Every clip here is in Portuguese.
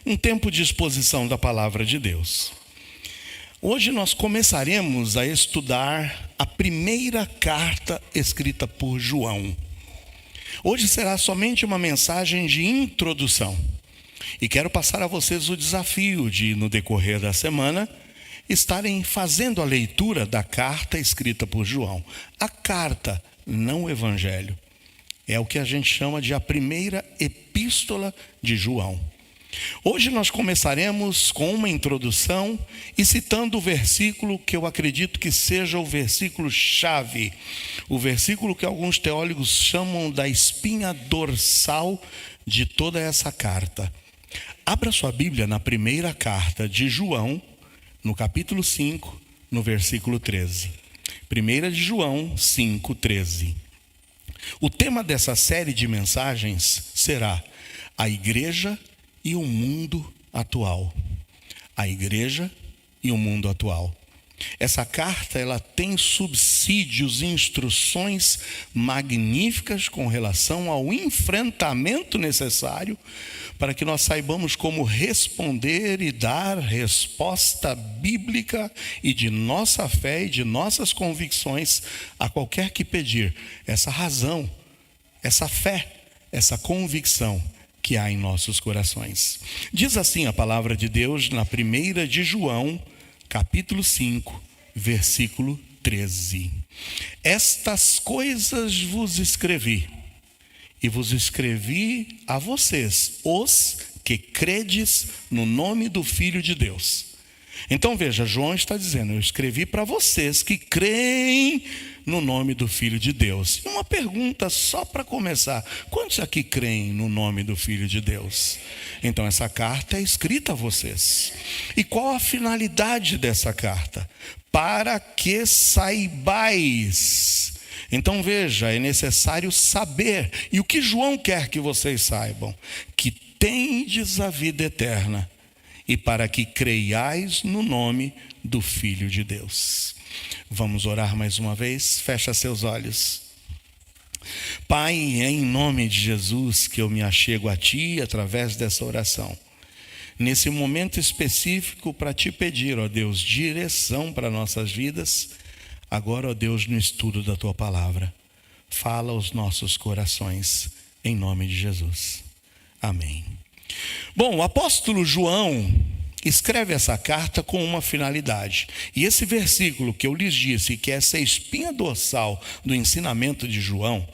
um tempo de exposição da palavra de Deus. Hoje nós começaremos a estudar a primeira carta escrita por João. Hoje será somente uma mensagem de introdução. E quero passar a vocês o desafio de, no decorrer da semana, estarem fazendo a leitura da carta escrita por João. A carta, não o evangelho. É o que a gente chama de a primeira epístola de João. Hoje nós começaremos com uma introdução e citando o versículo que eu acredito que seja o versículo chave, o versículo que alguns teólogos chamam da espinha dorsal de toda essa carta. Abra sua Bíblia na primeira carta de João, no capítulo 5, no versículo 13. 1 de João 5, 13. O tema dessa série de mensagens será a igreja e o mundo atual. A igreja e o mundo atual. Essa carta, ela tem subsídios e instruções magníficas com relação ao enfrentamento necessário para que nós saibamos como responder e dar resposta bíblica e de nossa fé e de nossas convicções a qualquer que pedir essa razão, essa fé, essa convicção que há em nossos corações. Diz assim a palavra de Deus na 1 de João, capítulo 5, versículo 13. Estas coisas vos escrevi, e vos escrevi a vocês, os que credes no nome do Filho de Deus. Então veja, João está dizendo, eu escrevi para vocês que creem no nome do Filho de Deus. E uma pergunta só para começar: quantos aqui creem no nome do Filho de Deus? Então essa carta é escrita a vocês. E qual a finalidade dessa carta? Para que saibais. Então veja, é necessário saber. E o que João quer que vocês saibam? Que tendes a vida eterna, e para que creiais no nome do Filho de Deus. Vamos orar mais uma vez? Fecha seus olhos. Pai, é em nome de Jesus que eu me achego a Ti através dessa oração. Nesse momento específico para Te pedir, ó Deus, direção para nossas vidas. Agora, ó Deus, no estudo da Tua palavra, fala aos nossos corações, em nome de Jesus. Amém. Bom, o apóstolo João escreve essa carta com uma finalidade. E esse versículo que eu lhes disse, que é essa espinha dorsal do ensinamento de João,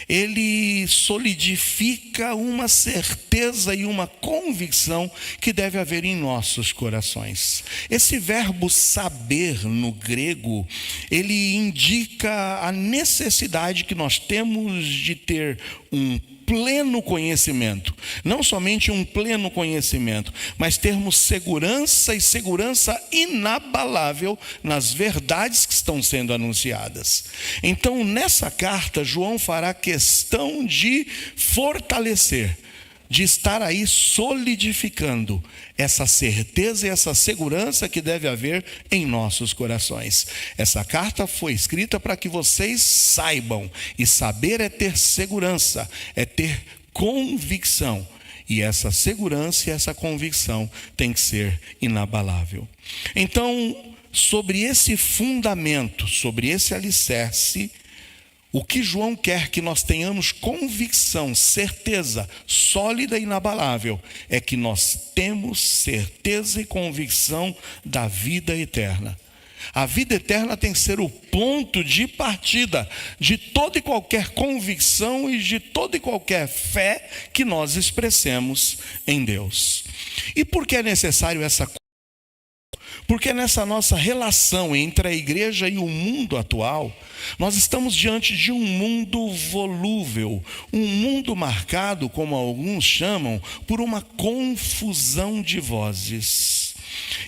ele solidifica uma certeza e uma convicção que deve haver em nossos corações. Esse verbo saber no grego, ele indica a necessidade que nós temos de ter um pleno conhecimento, não somente um pleno conhecimento, mas termos segurança e segurança inabalável nas verdades que estão sendo anunciadas. Então, nessa carta, João fará questão de fortalecer, de estar aí solidificando essa certeza e essa segurança que deve haver em nossos corações. Essa carta foi escrita para que vocês saibam, e saber é ter segurança, é ter convicção. E essa segurança e essa convicção tem que ser inabalável. Então, sobre esse fundamento, sobre esse alicerce, o que João quer que nós tenhamos convicção, certeza sólida e inabalável, é que nós temos certeza e convicção da vida eterna. A vida eterna tem que ser o ponto de partida de toda e qualquer convicção e de toda e qualquer fé que nós expressemos em Deus. E por que é necessário essa coisa? Porque nessa nossa relação entre a igreja e o mundo atual, nós estamos diante de um mundo volúvel, um mundo marcado, como alguns chamam, por uma confusão de vozes.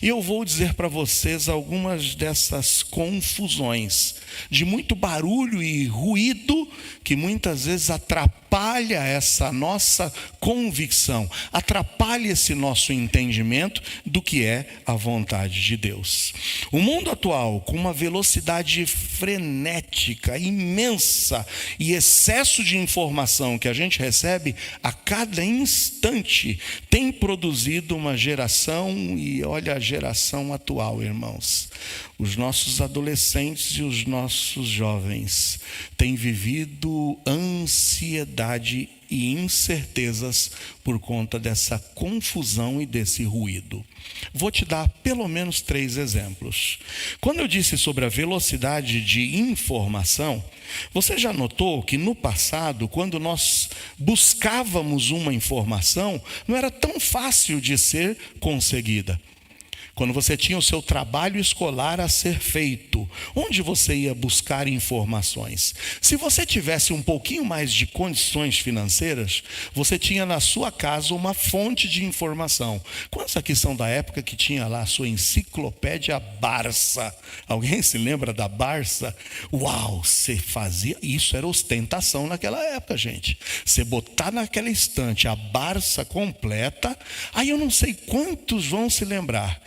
E eu vou dizer para vocês algumas dessas confusões, de muito barulho e ruído, que muitas vezes atrapalham atrapalha essa nossa convicção, atrapalha esse nosso entendimento do que é a vontade de Deus. O mundo atual, com uma velocidade frenética, imensa e excesso de informação que a gente recebe a cada instante, tem produzido uma geração, e olha a geração atual, irmãos. Os nossos adolescentes e os nossos jovens têm vivido ansiedade e incertezas por conta dessa confusão e desse ruído. Vou te dar pelo menos 3 exemplos. Quando eu disse sobre a velocidade de informação, você já notou que no passado, quando nós buscávamos uma informação, não era tão fácil de ser conseguida. Quando você tinha o seu trabalho escolar a ser feito, onde você ia buscar informações? Se você tivesse um pouquinho mais de condições financeiras, você tinha na sua casa uma fonte de informação. Quantos aqui são da época que tinha lá a sua enciclopédia Barça? Alguém se lembra da Barça? Uau, você fazia, isso era ostentação naquela época, gente. Você botar naquela estante a Barça completa, aí eu não sei quantos vão se lembrar.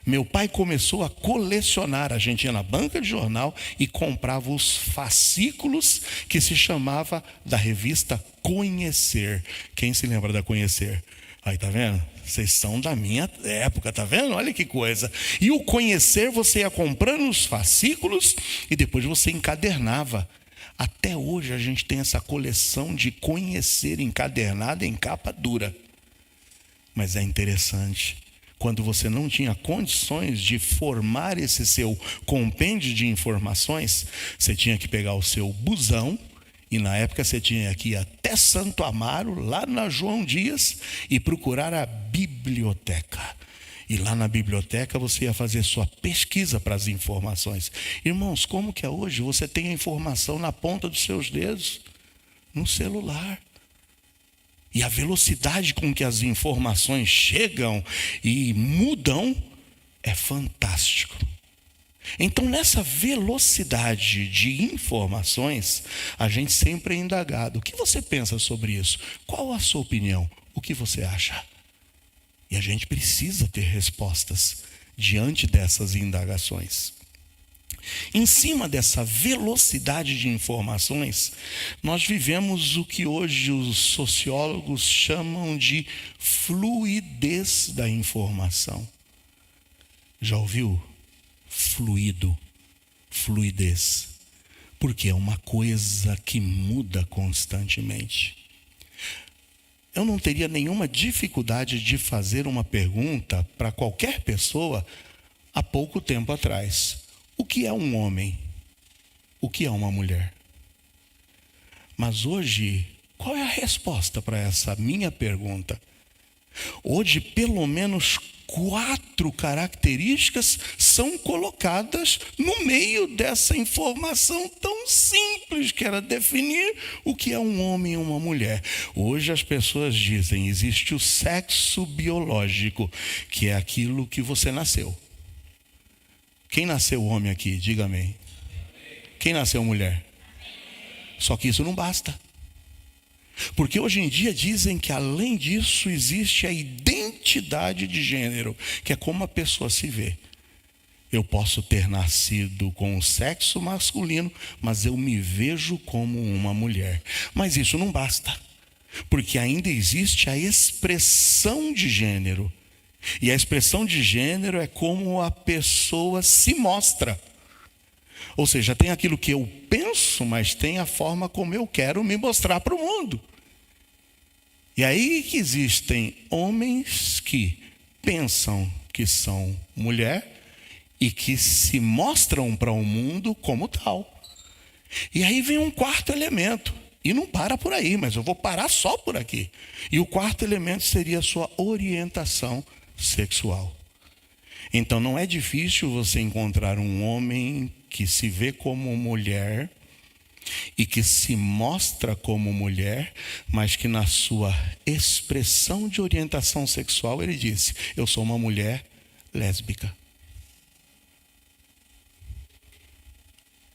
Meu pai começou a colecionar. A gente ia na banca de jornal e comprava os fascículos que se chamava da revista Conhecer. Quem se lembra da Conhecer? Aí, tá vendo? Vocês são da minha época, tá vendo? Olha que coisa. E o Conhecer, você ia comprando os fascículos e depois você encadernava. Até hoje a gente tem essa coleção de Conhecer encadernada em capa dura. Mas é interessante. Quando você não tinha condições de formar esse seu compêndio de informações, você tinha que pegar o seu busão, e na época você tinha que ir até Santo Amaro, lá na João Dias, e procurar a biblioteca. E lá na biblioteca você ia fazer sua pesquisa para as informações. Irmãos, como que é hoje? Você tem a informação na ponta dos seus dedos, no celular. E a velocidade com que as informações chegam e mudam é fantástico. Então, nessa velocidade de informações, a gente sempre é indagado. O que você pensa sobre isso? Qual a sua opinião? O que você acha? E a gente precisa ter respostas diante dessas indagações. Em cima dessa velocidade de informações, nós vivemos o que hoje os sociólogos chamam de fluidez da informação. Já ouviu? Fluido, fluidez. Porque é uma coisa que muda constantemente. Eu não teria nenhuma dificuldade de fazer uma pergunta para qualquer pessoa há pouco tempo atrás. O que é um homem? O que é uma mulher? Mas hoje, qual é a resposta para essa minha pergunta? Hoje, pelo menos 4 características são colocadas no meio dessa informação tão simples que era definir o que é um homem e uma mulher. Hoje as pessoas dizem, existe o sexo biológico, que é aquilo que você nasceu. Quem nasceu homem aqui? Diga amém. Quem nasceu mulher? Só que isso não basta. Porque hoje em dia dizem que além disso existe a identidade de gênero, que é como a pessoa se vê. Eu posso ter nascido com o sexo masculino, mas eu me vejo como uma mulher. Mas isso não basta. Porque ainda existe a expressão de gênero. E a expressão de gênero é como a pessoa se mostra. Ou seja, tem aquilo que eu penso, mas tem a forma como eu quero me mostrar para o mundo. E aí que existem homens que pensam que são mulher e que se mostram para o mundo como tal. E aí vem um quarto elemento. E não para por aí, mas eu vou parar só por aqui. E o quarto elemento seria a sua orientação sexual. Então não é difícil você encontrar um homem que se vê como mulher e que se mostra como mulher, mas que na sua expressão de orientação sexual ele disse: eu sou uma mulher lésbica.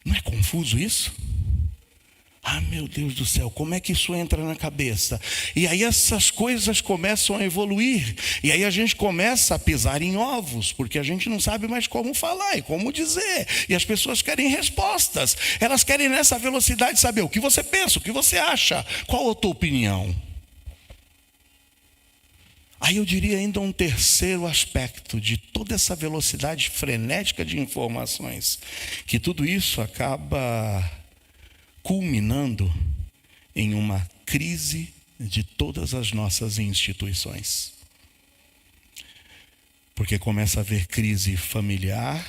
Não é confuso isso? Ah, meu Deus do céu, como é que isso entra na cabeça? E aí essas coisas começam a evoluir. E aí a gente começa a pisar em ovos, porque a gente não sabe mais como falar e como dizer. E as pessoas querem respostas. Elas querem nessa velocidade saber o que você pensa, o que você acha, qual a tua opinião. Aí eu diria ainda um terceiro aspecto de toda essa velocidade frenética de informações, que tudo isso acaba culminando em uma crise de todas as nossas instituições. Porque começa a haver crise familiar,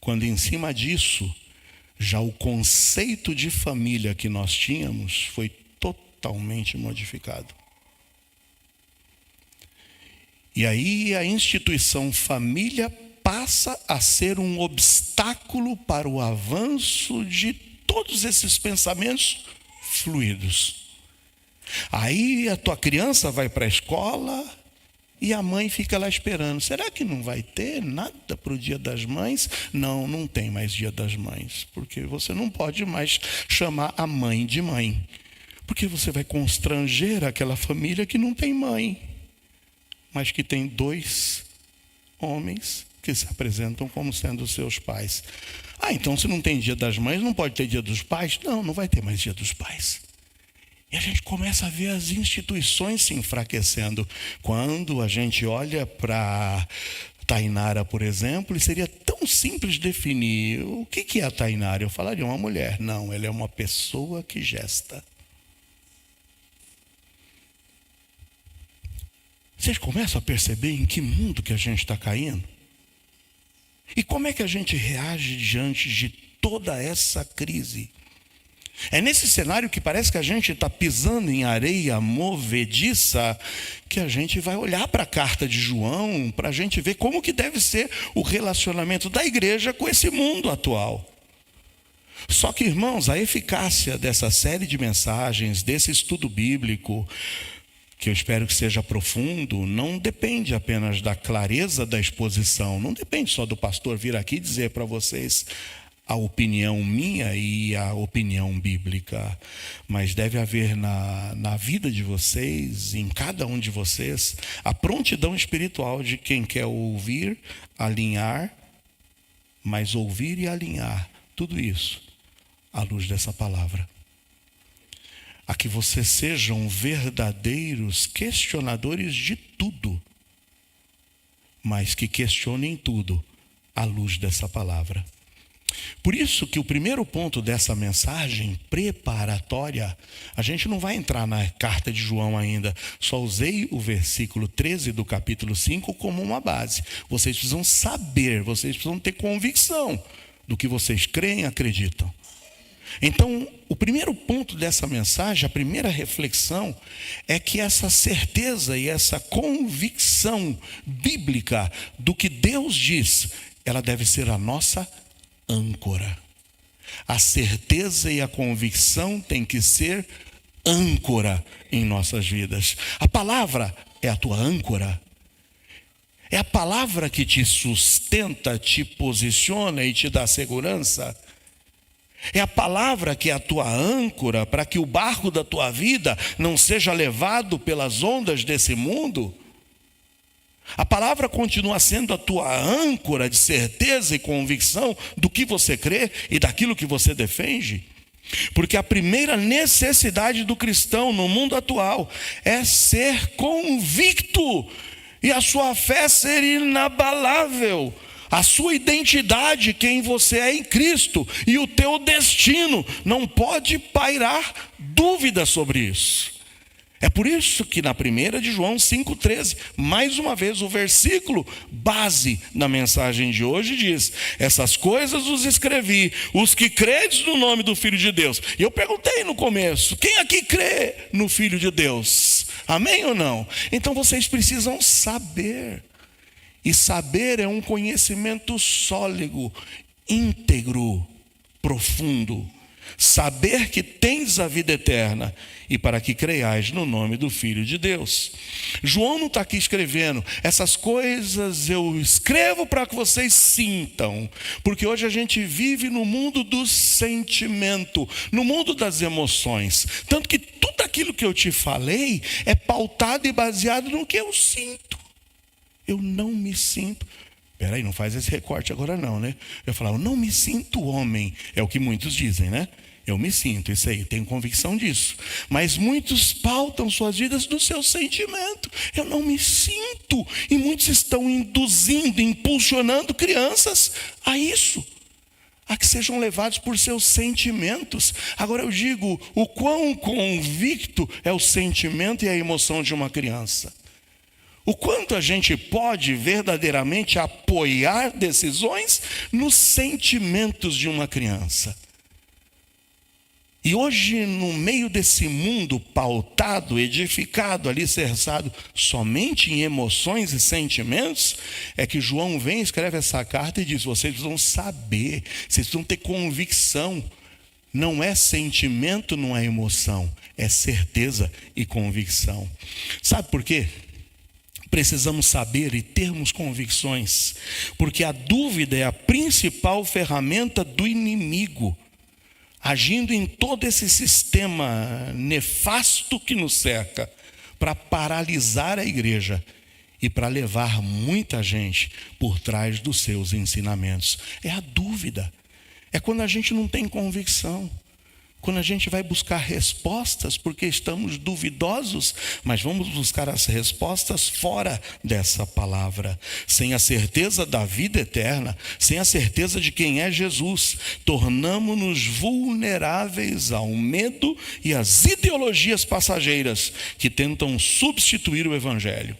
quando em cima disso, já o conceito de família que nós tínhamos foi totalmente modificado. E aí a instituição família passa a ser um obstáculo para o avanço de todos esses pensamentos fluidos. Aí a tua criança vai para a escola e a mãe fica lá esperando. Será que não vai ter nada para o Dia das Mães? Não, não tem mais Dia das Mães, porque você não pode mais chamar a mãe de mãe, porque você vai constranger aquela família que não tem mãe, mas que tem 2 homens que se apresentam como sendo seus pais. Ah, então se não tem Dia das Mães, não pode ter Dia dos Pais? Não, não vai ter mais Dia dos Pais. E a gente começa a ver as instituições se enfraquecendo. Quando a gente olha para Tainara, por exemplo, e seria tão simples definir o que é a Tainara. Eu falaria uma mulher. Não, ela é uma pessoa que gesta. Vocês começam a perceber em que mundo que a gente está caindo? E como é que a gente reage diante de toda essa crise? É nesse cenário que parece que a gente está pisando em areia movediça que a gente vai olhar para a carta de João para a gente ver como que deve ser o relacionamento da igreja com esse mundo atual. Só que, irmãos, a eficácia dessa série de mensagens, desse estudo bíblico, que eu espero que seja profundo, não depende apenas da clareza da exposição, não depende só do pastor vir aqui dizer para vocês a opinião minha e a opinião bíblica, mas deve haver na vida de vocês, em cada um de vocês, a prontidão espiritual de quem quer ouvir, alinhar, mas ouvir e alinhar, tudo isso à luz dessa palavra. A que vocês sejam verdadeiros questionadores de tudo, mas que questionem tudo à luz dessa palavra. Por isso que o primeiro ponto dessa mensagem preparatória, a gente não vai entrar na carta de João ainda, só usei o versículo 13 do capítulo 5 como uma base. Vocês precisam saber, vocês precisam ter convicção do que vocês creem e acreditam. Então, o primeiro ponto dessa mensagem, a primeira reflexão, é que essa certeza e essa convicção bíblica do que Deus diz, ela deve ser a nossa âncora. A certeza e a convicção têm que ser âncora em nossas vidas. A palavra é a tua âncora. É a palavra que te sustenta, te posiciona e te dá segurança. É a palavra que é a tua âncora para que o barco da tua vida não seja levado pelas ondas desse mundo. A palavra continua sendo a tua âncora de certeza e convicção do que você crê e daquilo que você defende. Porque a primeira necessidade do cristão no mundo atual é ser convicto e a sua fé ser inabalável. A sua identidade, quem você é em Cristo, e o teu destino, não pode pairar dúvida sobre isso. É por isso que na 1 de João 5,13, mais uma vez o versículo base da mensagem de hoje diz: essas coisas os escrevi, os que credes no nome do Filho de Deus. E eu perguntei no começo, quem aqui crê no Filho de Deus? Amém ou não? Então vocês precisam saber. E saber é um conhecimento sólido, íntegro, profundo. saber que tens a vida eterna e para que creiais no nome do Filho de Deus. João não está aqui escrevendo, essas coisas eu escrevo para que vocês sintam, porque hoje a gente vive no mundo do sentimento, no mundo das emoções, tanto que tudo aquilo que eu te falei é pautado e baseado no que eu sinto. Eu não me sinto. Peraí, não faz esse recorte agora não, né? Eu falo, eu não me sinto homem. É o que muitos dizem, né? Eu me sinto, isso aí, tenho convicção disso. Mas muitos pautam suas vidas do seu sentimento. Eu não me sinto. E muitos estão induzindo, impulsionando crianças a isso. A que sejam levados por seus sentimentos. Agora eu digo, o quão convicto é o sentimento e a emoção de uma criança. O quanto a gente pode verdadeiramente apoiar decisões nos sentimentos de uma criança. E hoje, no meio desse mundo pautado, edificado, alicerçado somente em emoções e sentimentos, é que João vem, escreve essa carta e diz, vocês precisam saber, vocês precisam ter convicção. Não é sentimento, não é emoção, é certeza e convicção. Sabe por quê? Precisamos saber e termos convicções, porque a dúvida é a principal ferramenta do inimigo, agindo em todo esse sistema nefasto que nos cerca, para paralisar a igreja e para levar muita gente por trás dos seus ensinamentos. É a dúvida, é quando a gente não tem convicção. Quando a gente vai buscar respostas porque estamos duvidosos, mas vamos buscar as respostas fora dessa palavra. Sem a certeza da vida eterna, sem a certeza de quem é Jesus, tornamo-nos vulneráveis ao medo e às ideologias passageiras que tentam substituir o Evangelho.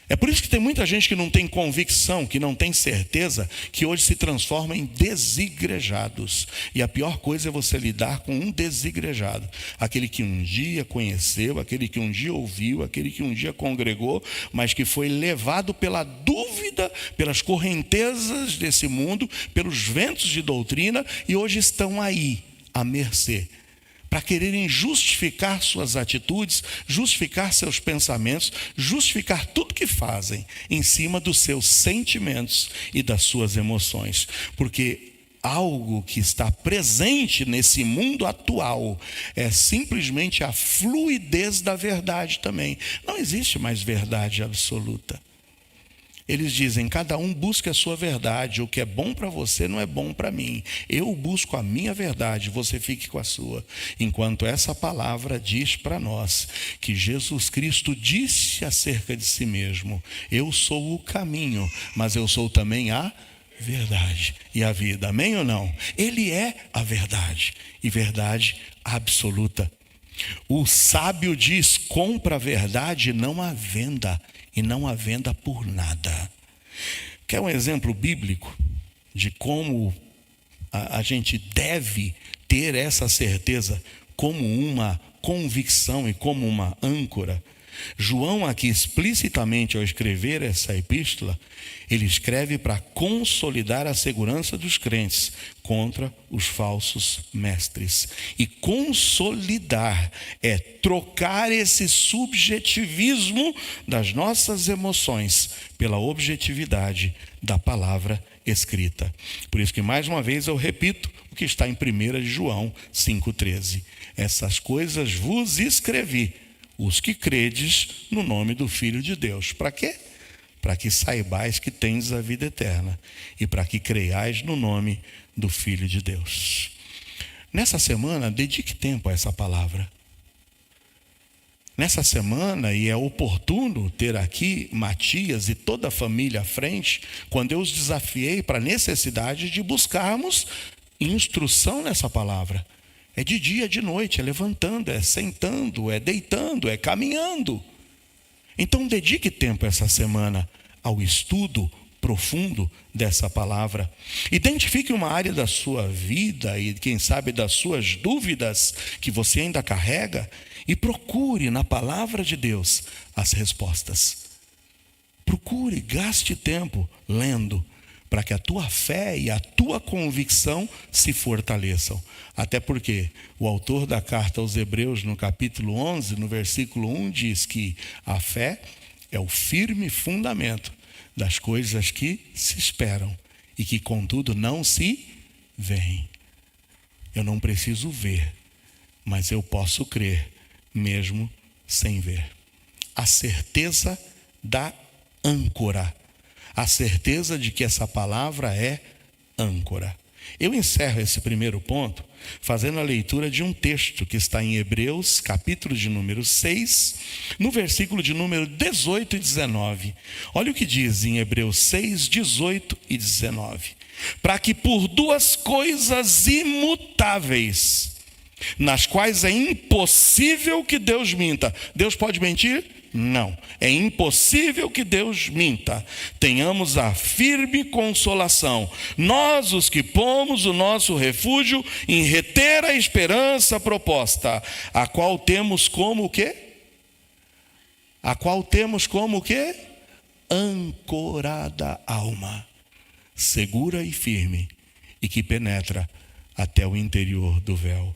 É por isso que tem muita gente que não tem convicção, que não tem certeza, que hoje se transforma em desigrejados. E a pior coisa é você lidar com um desigrejado. Aquele que um dia conheceu, aquele que um dia ouviu, aquele que um dia congregou, mas que foi levado pela dúvida, pelas correntezas desse mundo, pelos ventos de doutrina, e hoje estão aí, à mercê, para quererem justificar suas atitudes, justificar seus pensamentos, justificar tudo que fazem em cima dos seus sentimentos e das suas emoções. Porque algo que está presente nesse mundo atual é simplesmente a fluidez da verdade também. Não existe mais verdade absoluta. Eles dizem, cada um busca a sua verdade, o que é bom para você não é bom para mim. Eu busco a minha verdade, você fique com a sua. Enquanto essa palavra diz para nós que Jesus Cristo disse acerca de si mesmo, eu sou o caminho, mas eu sou também a verdade e a vida. Amém ou não? Ele é a verdade e verdade absoluta. O sábio diz, compra a verdade, não a venda. E não a venda por nada. Quer um exemplo bíblico de como a gente deve ter essa certeza como uma convicção e como uma âncora? João aqui explicitamente ao escrever essa epístola, ele escreve para consolidar a segurança dos crentes contra os falsos mestres. E consolidar é trocar esse subjetivismo das nossas emoções pela objetividade da palavra escrita. Por isso que mais uma vez eu repito o que está em 1 João 5,13. Essas coisas vos escrevi, os que credes no nome do Filho de Deus. Para quê? Para que saibais que tendes a vida eterna e para que creiais no nome do Filho de Deus. Nessa semana, dedique tempo a essa palavra. Nessa semana, e é oportuno ter aqui Matias e toda a família à frente, quando eu os desafiei para a necessidade de buscarmos instrução nessa palavra. É de dia, de noite, é levantando, é sentando, é deitando, é caminhando. Então dedique tempo essa semana ao estudo profundo dessa palavra. Identifique uma área da sua vida e quem sabe das suas dúvidas que você ainda carrega e procure na palavra de Deus as respostas. Procure, gaste tempo lendo, para que a tua fé e a tua convicção se fortaleçam. Até porque o autor da carta aos Hebreus, no capítulo 11, no versículo 1, diz que a fé é o firme fundamento das coisas que se esperam e que, contudo, não se veem. Eu não preciso ver, mas eu posso crer, mesmo sem ver. A certeza da âncora. A certeza de que essa palavra é âncora. Eu encerro esse primeiro ponto fazendo a leitura de um texto que está em Hebreus, capítulo de número 6, no versículo de número 18 e 19. Olha o que diz em Hebreus 6, 18 e 19. Para que por duas coisas imutáveis, nas quais é impossível que Deus minta. Deus pode mentir? Não. É impossível que Deus minta. Tenhamos a firme consolação, nós os que pomos o nosso refúgio em reter a esperança proposta, a qual temos como o quê? A qual temos como o quê? Ancorada alma, segura e firme, e que penetra até o interior do véu.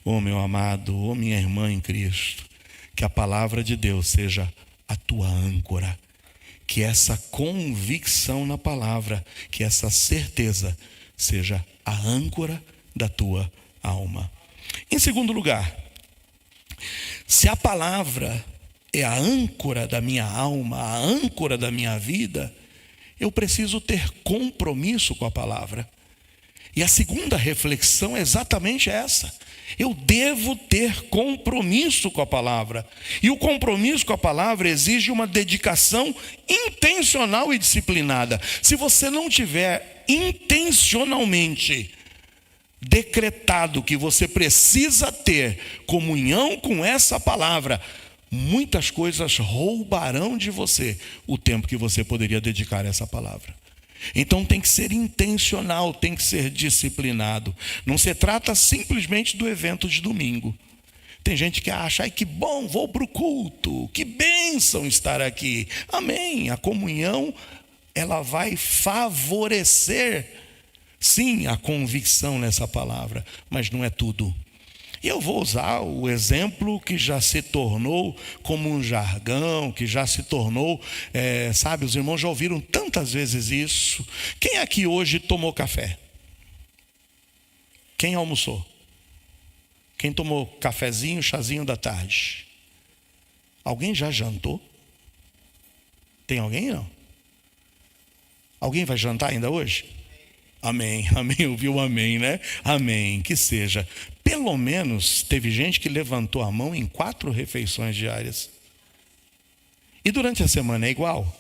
Oh, meu amado, oh, minha irmã em Cristo, que a palavra de Deus seja a tua âncora, que essa convicção na palavra, que essa certeza seja a âncora da tua alma. Em segundo lugar, se a palavra é a âncora da minha alma, a âncora da minha vida, eu preciso ter compromisso com a palavra. E a segunda reflexão é exatamente essa. Eu devo ter compromisso com a palavra. E o compromisso com a palavra exige uma dedicação intencional e disciplinada. Se você não tiver intencionalmente decretado que você precisa ter comunhão com essa palavra, muitas coisas roubarão de você o tempo que você poderia dedicar a essa palavra. Então tem que ser intencional, tem que ser disciplinado. Não se trata simplesmente do evento de domingo. Tem gente que acha, ai que bom, vou para o culto, que bênção estar aqui. Amém, a comunhão, ela vai favorecer, sim, a convicção nessa palavra, mas não é tudo. E eu vou usar o exemplo que já se tornou como um jargão, que já se tornou, sabe, os irmãos já ouviram tantas vezes isso. Quem aqui hoje tomou café? Quem almoçou? Quem tomou cafezinho, chazinho da tarde? Alguém já jantou? Tem alguém, não? Alguém vai jantar ainda hoje? Amém, amém, ouviu o amém, né? Amém, que seja. Pelo menos teve gente que levantou a mão em 4 refeições diárias. E durante a semana é igual?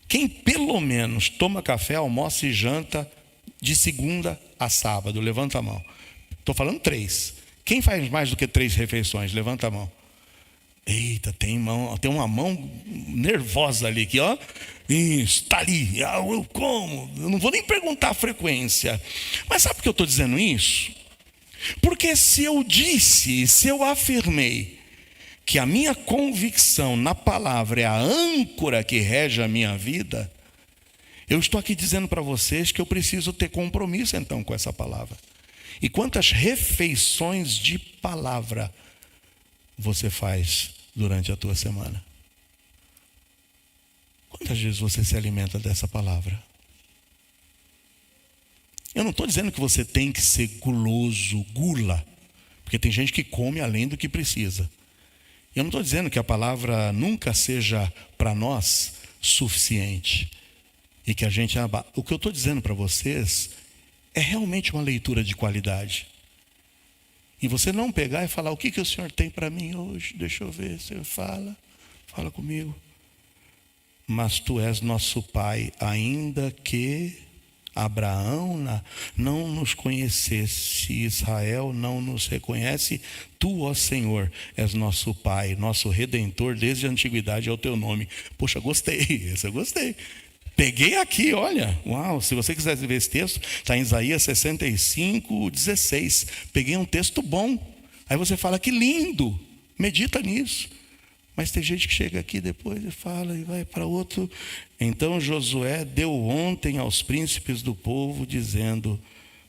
Quem pelo menos toma café, almoça e janta de segunda a sábado, levanta a mão. Estou falando 3. Quem faz mais do que 3 refeições? Levanta a mão. Eita, tem uma mão nervosa ali, que ó, isso, está ali, eu como, eu não vou nem perguntar a frequência. Mas sabe por que eu estou dizendo isso? Porque se eu afirmei que a minha convicção na palavra é a âncora que rege a minha vida, eu estou aqui dizendo para vocês que eu preciso ter compromisso então com essa palavra. E quantas refeições de palavra você faz durante a tua semana? Quantas vezes você se alimenta dessa palavra? Eu não estou dizendo que você tem que ser guloso, gula, porque tem gente que come além do que precisa. Eu não estou dizendo que a palavra nunca seja para nós suficiente e que a gente... O que eu estou dizendo para vocês é realmente uma leitura de qualidade. E você não pegar e falar, o que o Senhor tem para mim hoje? Deixa eu ver, Senhor, fala comigo. Mas tu és nosso Pai, ainda que Abraão não nos conhecesse, Israel não nos reconhece, tu, ó Senhor, és nosso Pai, nosso Redentor, desde a antiguidade é o teu nome. Poxa, gostei, esse eu gostei. Peguei aqui, olha, uau, se você quiser ver esse texto, está em Isaías 65, 16. Peguei um texto bom. Aí você fala, que lindo, medita nisso. Mas tem gente que chega aqui depois e fala e vai para outro. Então Josué deu ontem aos príncipes do povo, dizendo: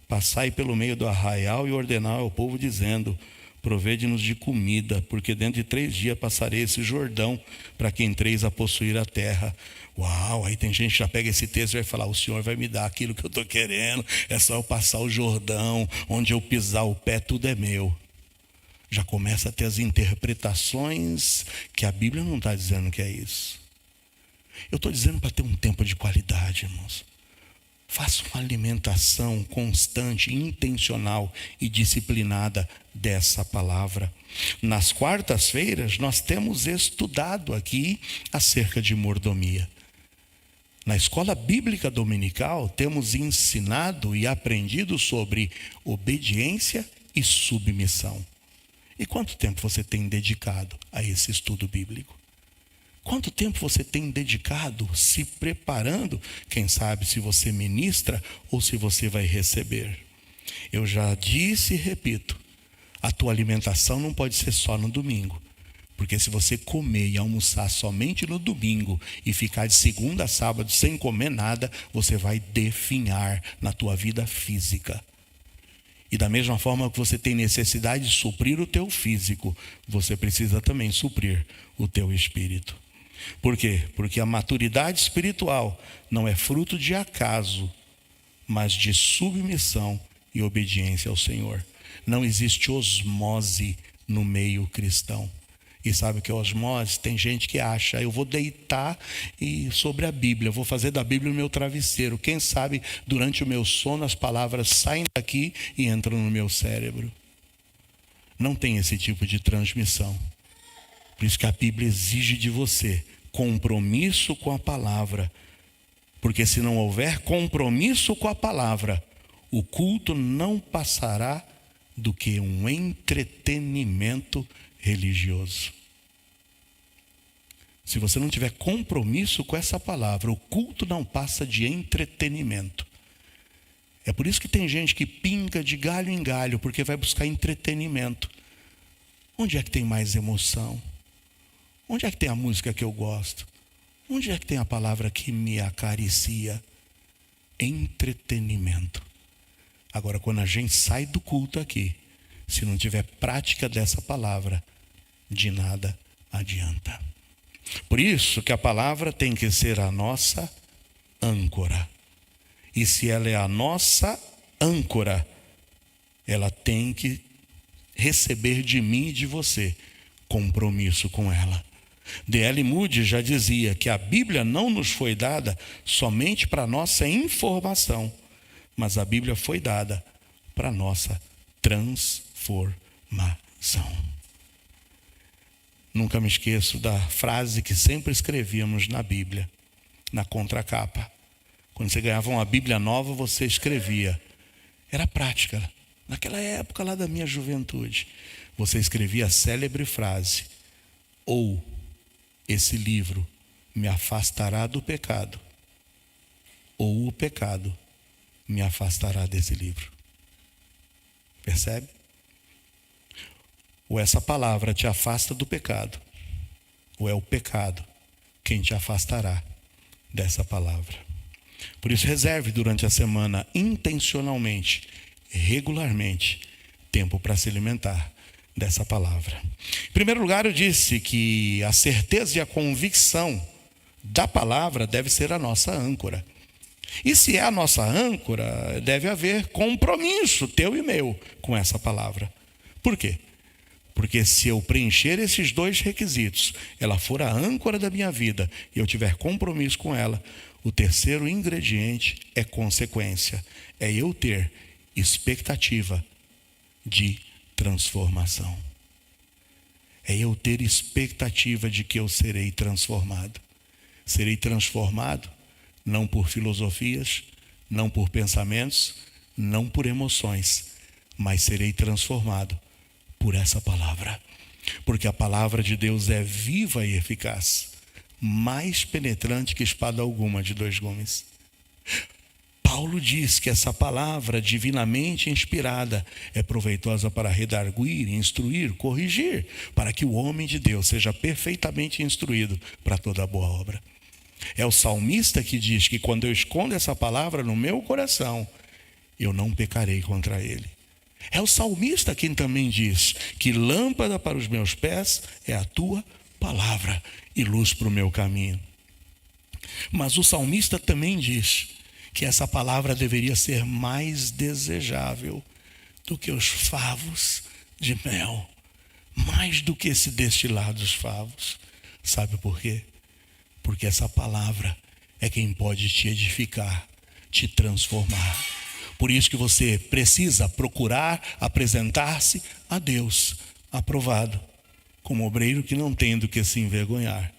passai pelo meio do arraial e ordenai ao povo, dizendo: provede-nos de comida, porque dentro de 3 dias passarei esse Jordão, para que entreis a possuir a terra. Uau, aí tem gente que já pega esse texto e vai falar: o Senhor vai me dar aquilo que eu estou querendo, é só eu passar o Jordão, onde eu pisar o pé tudo é meu. Já começa a ter as interpretações que a Bíblia não está dizendo que é isso. Eu estou dizendo para ter um tempo de qualidade, irmãos. Faça uma alimentação constante, intencional e disciplinada dessa palavra. Nas quartas-feiras nós temos estudado aqui acerca de mordomia. Na escola bíblica dominical temos ensinado e aprendido sobre obediência e submissão. E quanto tempo você tem dedicado a esse estudo bíblico? Quanto tempo você tem dedicado se preparando? Quem sabe se você ministra ou se você vai receber. Eu já disse e repito, a tua alimentação não pode ser só no domingo. Porque se você comer e almoçar somente no domingo e ficar de segunda a sábado sem comer nada, você vai definhar na tua vida física. E da mesma forma que você tem necessidade de suprir o teu físico, você precisa também suprir o teu espírito. Por quê? Porque a maturidade espiritual não é fruto de acaso, mas de submissão e obediência ao Senhor. Não existe osmose no meio cristão. E sabe o que é osmose? Tem gente que acha: eu vou deitar sobre a Bíblia, eu vou fazer da Bíblia o meu travesseiro. Quem sabe durante o meu sono as palavras saem daqui e entram no meu cérebro. Não tem esse tipo de transmissão. Por isso que a Bíblia exige de você compromisso com a palavra. Porque se não houver compromisso com a palavra, o culto não passará do que um entretenimento religioso. Se você não tiver compromisso com essa palavra, o culto não passa de entretenimento. É por isso que tem gente que pinga de galho em galho, porque vai buscar entretenimento. Onde é que tem mais emoção? Onde é que tem a música que eu gosto? Onde é que tem a palavra que me acaricia? Entretenimento. Agora, quando a gente sai do culto aqui, se não tiver prática dessa palavra, de nada adianta. Por isso que a palavra tem que ser a nossa âncora. E se ela é a nossa âncora, ela tem que receber de mim e de você compromisso com ela. D.L. Moody já dizia que a Bíblia não nos foi dada somente para nossa informação, mas a Bíblia foi dada para nossa transformação. Nunca me esqueço da frase que sempre escrevíamos na Bíblia, na contracapa. Quando você ganhava uma Bíblia nova, você escrevia. Era prática. Naquela época lá da minha juventude, você escrevia a célebre frase: ou esse livro me afastará do pecado, ou o pecado me afastará desse livro. Percebe? Ou essa palavra te afasta do pecado, ou é o pecado quem te afastará dessa palavra. Por isso, reserve durante a semana, intencionalmente, regularmente, tempo para se alimentar dessa palavra. Em primeiro lugar, eu disse que a certeza e a convicção da palavra deve ser a nossa âncora. E se é a nossa âncora, deve haver compromisso teu e meu com essa palavra. Por quê? Porque se eu preencher esses 2 requisitos, ela for a âncora da minha vida e eu tiver compromisso com ela, o terceiro ingrediente é consequência. É eu ter expectativa de transformação. É eu ter expectativa de que eu serei transformado. Serei transformado não por filosofias, não por pensamentos, não por emoções, mas serei transformado por essa palavra. Porque a palavra de Deus é viva e eficaz, mais penetrante que espada alguma de 2 gumes. Paulo diz que essa palavra divinamente inspirada é proveitosa para redarguir, instruir, corrigir, para que o homem de Deus seja perfeitamente instruído para toda boa obra. É o salmista que diz que quando eu escondo essa palavra no meu coração, eu não pecarei contra ele. É o salmista quem também diz que lâmpada para os meus pés é a tua palavra e luz para o meu caminho. Mas o salmista também diz que essa palavra deveria ser mais desejável do que os favos de mel, mais do que esse destilado dos favos. Sabe por quê? Porque essa palavra é quem pode te edificar, te transformar. Por isso que você precisa procurar apresentar-se a Deus aprovado, como obreiro que não tem do que se envergonhar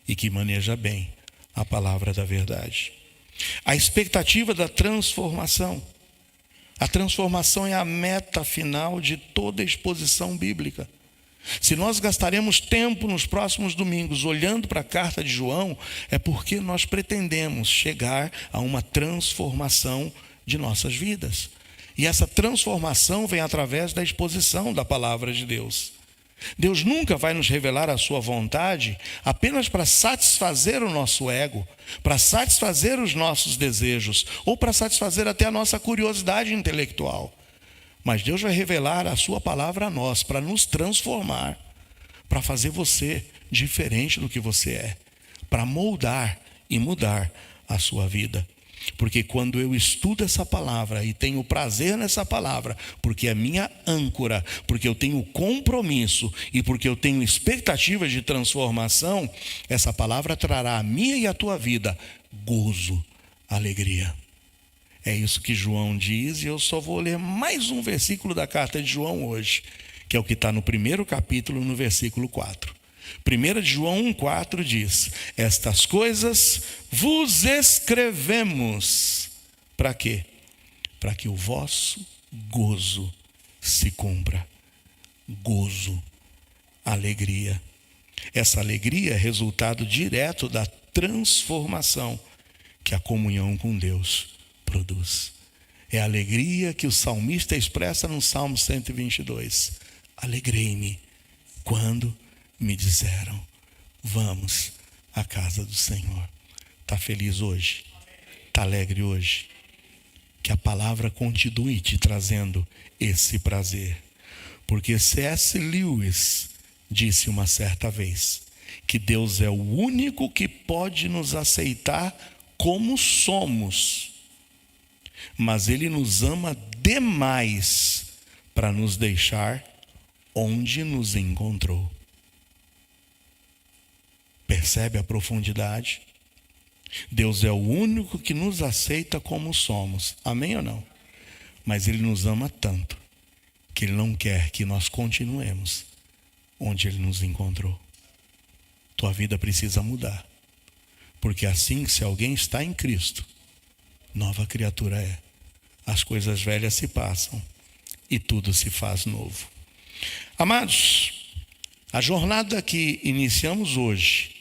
e que maneja bem a palavra da verdade. A expectativa da transformação. A transformação é a meta final de toda exposição bíblica. Se nós gastaremos tempo nos próximos domingos olhando para a carta de João, é porque nós pretendemos chegar a uma transformação de nossas vidas. E essa transformação vem através da exposição da palavra de Deus. Deus nunca vai nos revelar a sua vontade apenas para satisfazer o nosso ego, para satisfazer os nossos desejos, ou para satisfazer até a nossa curiosidade intelectual. Mas Deus vai revelar a sua palavra a nós, para nos transformar, para fazer você diferente do que você é, para moldar e mudar a sua vida. Porque quando eu estudo essa palavra e tenho prazer nessa palavra, porque é minha âncora, porque eu tenho compromisso e porque eu tenho expectativas de transformação, essa palavra trará a minha e a tua vida gozo, alegria. É isso que João diz, e eu só vou ler mais um versículo da carta de João hoje, que é o que está no primeiro capítulo, no versículo 4. 1 de João 1,4 diz: estas coisas vos escrevemos. Para quê? Para que o vosso gozo se cumpra. Gozo, alegria. Essa alegria é resultado direto da transformação que a comunhão com Deus produz. É a alegria que o salmista expressa no Salmo 122. Alegrei-me quando me disseram, vamos à casa do Senhor. Está feliz hoje? Está alegre hoje? Que a palavra continue te trazendo esse prazer. Porque C.S. Lewis disse uma certa vez que Deus é o único que pode nos aceitar como somos, mas Ele nos ama demais para nos deixar onde nos encontrou. Percebe a profundidade? Deus é o único que nos aceita como somos. Amém ou não? Mas Ele nos ama tanto que Ele não quer que nós continuemos onde Ele nos encontrou. Tua vida precisa mudar. Porque assim, se alguém está em Cristo, nova criatura é. As coisas velhas se passam e tudo se faz novo. Amados, a jornada que iniciamos hoje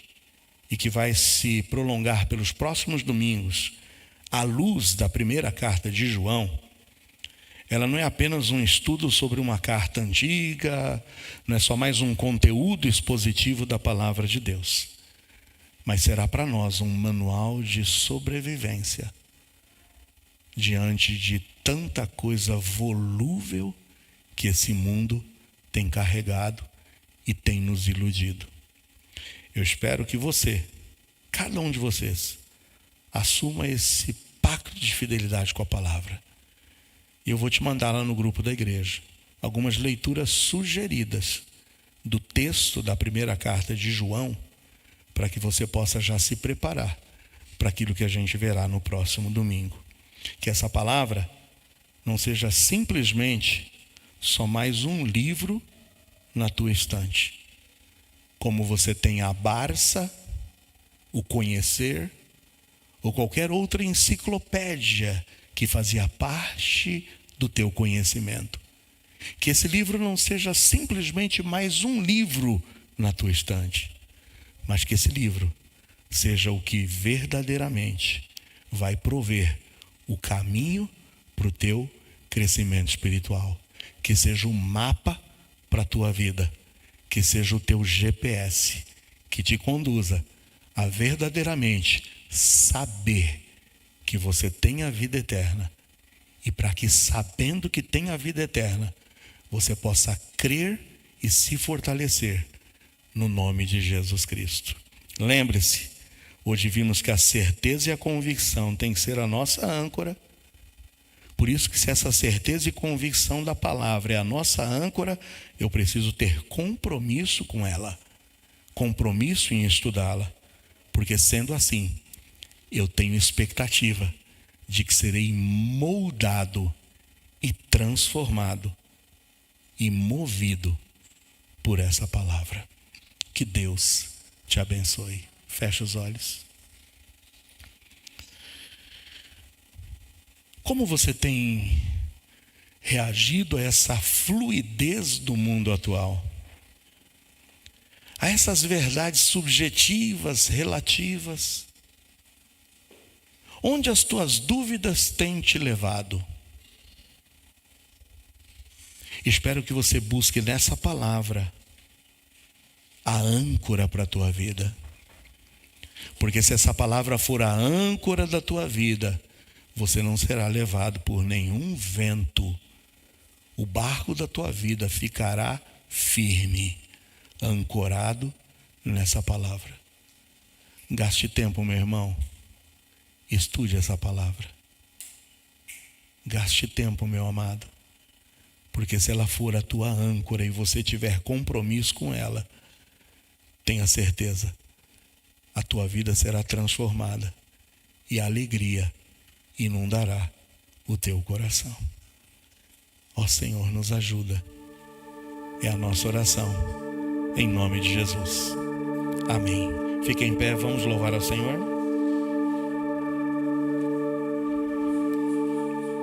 e que vai se prolongar pelos próximos domingos, à luz da primeira carta de João, ela não é apenas um estudo sobre uma carta antiga, não é só mais um conteúdo expositivo da palavra de Deus, mas será para nós um manual de sobrevivência diante de tanta coisa volúvel que esse mundo tem carregado e tem nos iludido. Eu espero que você, cada um de vocês, assuma esse pacto de fidelidade com a palavra. E eu vou te mandar lá no grupo da igreja algumas leituras sugeridas do texto da primeira carta de João, para que você possa já se preparar para aquilo que a gente verá no próximo domingo. Que essa palavra não seja simplesmente só mais um livro na tua estante. Como você tem a Barça, o Conhecer, ou qualquer outra enciclopédia que fazia parte do teu conhecimento. Que esse livro não seja simplesmente mais um livro na tua estante, mas que esse livro seja o que verdadeiramente vai prover o caminho para o teu crescimento espiritual. Que seja o mapa para a tua vida. Que seja o teu GPS que te conduza a verdadeiramente saber que você tem a vida eterna. E para que, sabendo que tem a vida eterna, você possa crer e se fortalecer no nome de Jesus Cristo. Lembre-se, hoje vimos que a certeza e a convicção tem que ser a nossa âncora. Por isso que, se essa certeza e convicção da palavra é a nossa âncora, eu preciso ter compromisso com ela, compromisso em estudá-la, porque sendo assim, eu tenho expectativa de que serei moldado e transformado e movido por essa palavra. Que Deus te abençoe. Fecha os olhos. Como você tem reagido a essa fluidez do mundo atual? A essas verdades subjetivas, relativas? Onde as tuas dúvidas têm te levado? Espero que você busque nessa palavra a âncora para a tua vida. Porque se essa palavra for a âncora da tua vida, você não será levado por nenhum vento. O barco da tua vida ficará firme, ancorado nessa palavra. Gaste tempo, meu irmão. Estude essa palavra. Gaste tempo, meu amado. Porque se ela for a tua âncora e você tiver compromisso com ela, tenha certeza, a tua vida será transformada e a alegria inundará o teu coração. Ó Senhor, nos ajuda. É a nossa oração, em nome de Jesus. Amém. Fique em pé, vamos louvar ao Senhor.